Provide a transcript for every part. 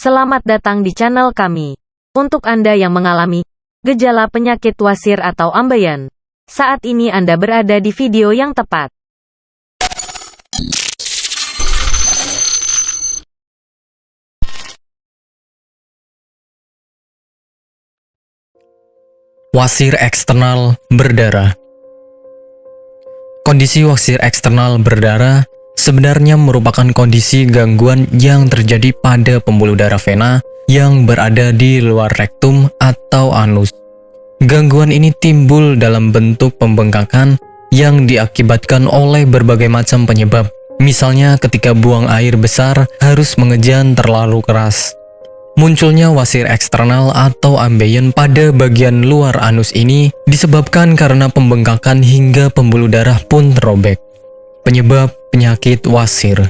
Selamat datang di channel kami. Untuk Anda yang mengalami gejala penyakit wasir atau ambeien, saat ini Anda berada di video yang tepat. Wasir eksternal berdarah. Kondisi wasir eksternal berdarah sebenarnya merupakan kondisi gangguan yang terjadi pada pembuluh darah vena yang berada di luar rektum atau anus. Gangguan ini timbul dalam bentuk pembengkakan yang diakibatkan oleh berbagai macam penyebab. Misalnya ketika buang air besar harus mengejan terlalu keras. Munculnya wasir eksternal atau ambeien pada bagian luar anus ini disebabkan karena pembengkakan hingga pembuluh darah pun terobek. Penyebab penyakit wasir.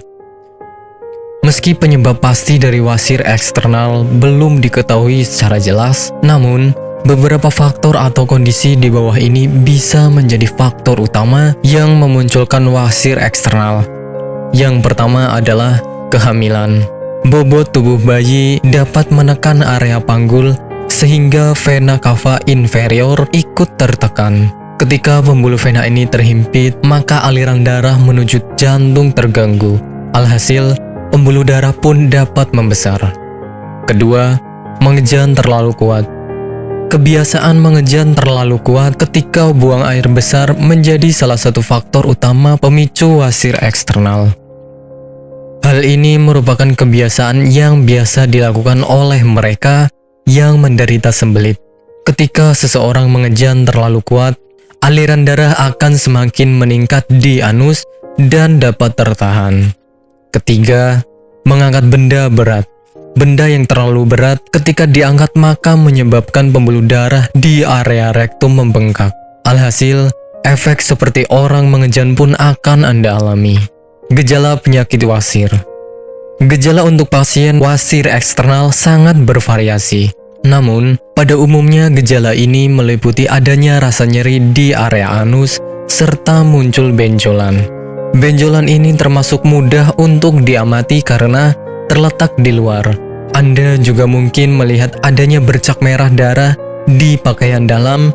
Meski penyebab pasti dari wasir eksternal belum diketahui secara jelas, namun beberapa faktor atau kondisi di bawah ini bisa menjadi faktor utama yang memunculkan wasir eksternal. Yang pertama adalah kehamilan. Bobot tubuh bayi dapat menekan area panggul sehingga vena cava inferior ikut tertekan. Ketika pembuluh vena ini terhimpit, maka aliran darah menuju jantung terganggu. Alhasil, pembuluh darah pun dapat membesar. Kedua, mengejan terlalu kuat. Kebiasaan mengejan terlalu kuat ketika buang air besar menjadi salah satu faktor utama pemicu wasir eksternal. Hal ini merupakan kebiasaan yang biasa dilakukan oleh mereka yang menderita sembelit. Ketika seseorang mengejan terlalu kuat, aliran darah akan semakin meningkat di anus dan dapat tertahan. Ketiga, mengangkat benda berat. Benda yang terlalu berat ketika diangkat maka menyebabkan pembuluh darah di area rektum membengkak. Alhasil, efek seperti orang mengejan pun akan Anda alami. Gejala penyakit wasir. Gejala untuk pasien wasir eksternal sangat bervariasi. Namun, pada umumnya gejala ini meliputi adanya rasa nyeri di area anus serta muncul benjolan. Benjolan ini termasuk mudah untuk diamati karena terletak di luar. Anda juga mungkin melihat adanya bercak merah darah di pakaian dalam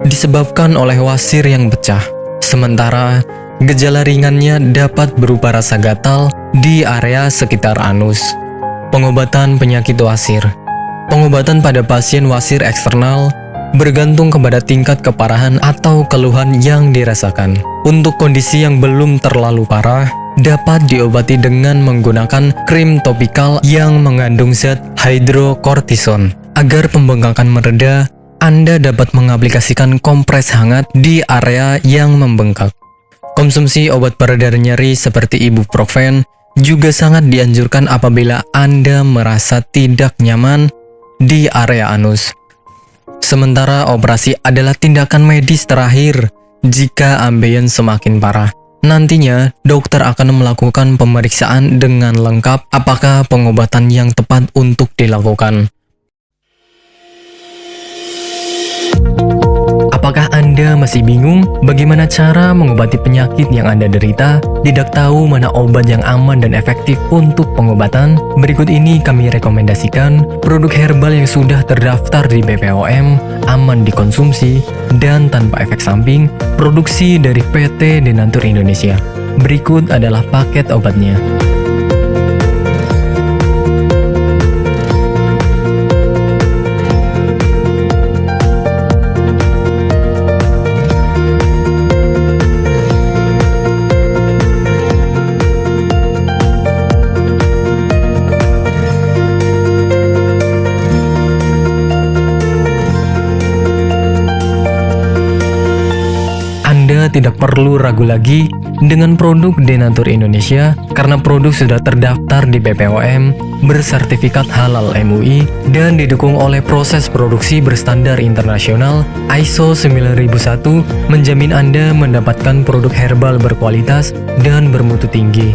disebabkan oleh wasir yang pecah. Sementara, gejala ringannya dapat berupa rasa gatal di area sekitar anus. Pengobatan penyakit wasir. Pengobatan pada pasien wasir eksternal bergantung kepada tingkat keparahan atau keluhan yang dirasakan. Untuk kondisi yang belum terlalu parah, dapat diobati dengan menggunakan krim topikal yang mengandung zat hidrokortison. Agar pembengkakan mereda, Anda dapat mengaplikasikan kompres hangat di area yang membengkak. Konsumsi obat pereda nyeri seperti ibuprofen juga sangat dianjurkan apabila Anda merasa tidak nyaman di area anus. Sementara operasi adalah tindakan medis terakhir jika ambeien semakin parah. Nantinya, dokter akan melakukan pemeriksaan dengan lengkap apakah pengobatan yang tepat untuk dilakukan. Apakah Anda masih bingung bagaimana cara mengobati penyakit yang Anda derita? Tidak tahu mana obat yang aman dan efektif untuk pengobatan? Berikut ini kami rekomendasikan produk herbal yang sudah terdaftar di BPOM, aman dikonsumsi, dan tanpa efek samping, produksi dari PT Denatur Indonesia. Berikut adalah paket obatnya. Tidak perlu ragu lagi dengan produk Denatur Indonesia karena produk sudah terdaftar di BPOM, bersertifikat halal MUI, dan didukung oleh proses produksi berstandar internasional ISO 9001 menjamin Anda mendapatkan produk herbal berkualitas dan bermutu tinggi.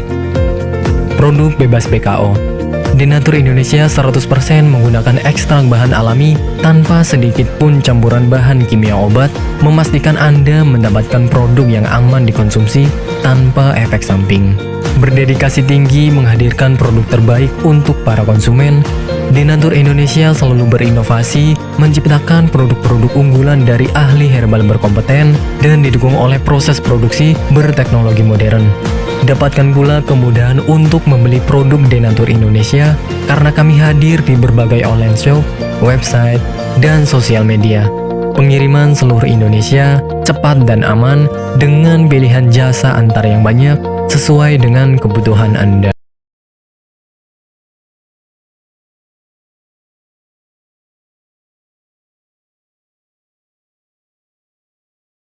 Produk bebas BKO. Denatur Indonesia 100% menggunakan ekstrak bahan alami tanpa sedikit pun campuran bahan kimia obat, memastikan Anda mendapatkan produk yang aman dikonsumsi tanpa efek samping. berdedikasi tinggi menghadirkan produk terbaik untuk para konsumen, Denatur Indonesia selalu berinovasi, menciptakan produk-produk unggulan dari ahli herbal berkompeten dan didukung oleh proses produksi berteknologi modern. Dapatkan pula kemudahan untuk membeli produk Denatur Indonesia karena kami hadir di berbagai online shop, website, dan sosial media. Pengiriman seluruh Indonesia cepat dan aman dengan pilihan jasa antar yang banyak sesuai dengan kebutuhan Anda.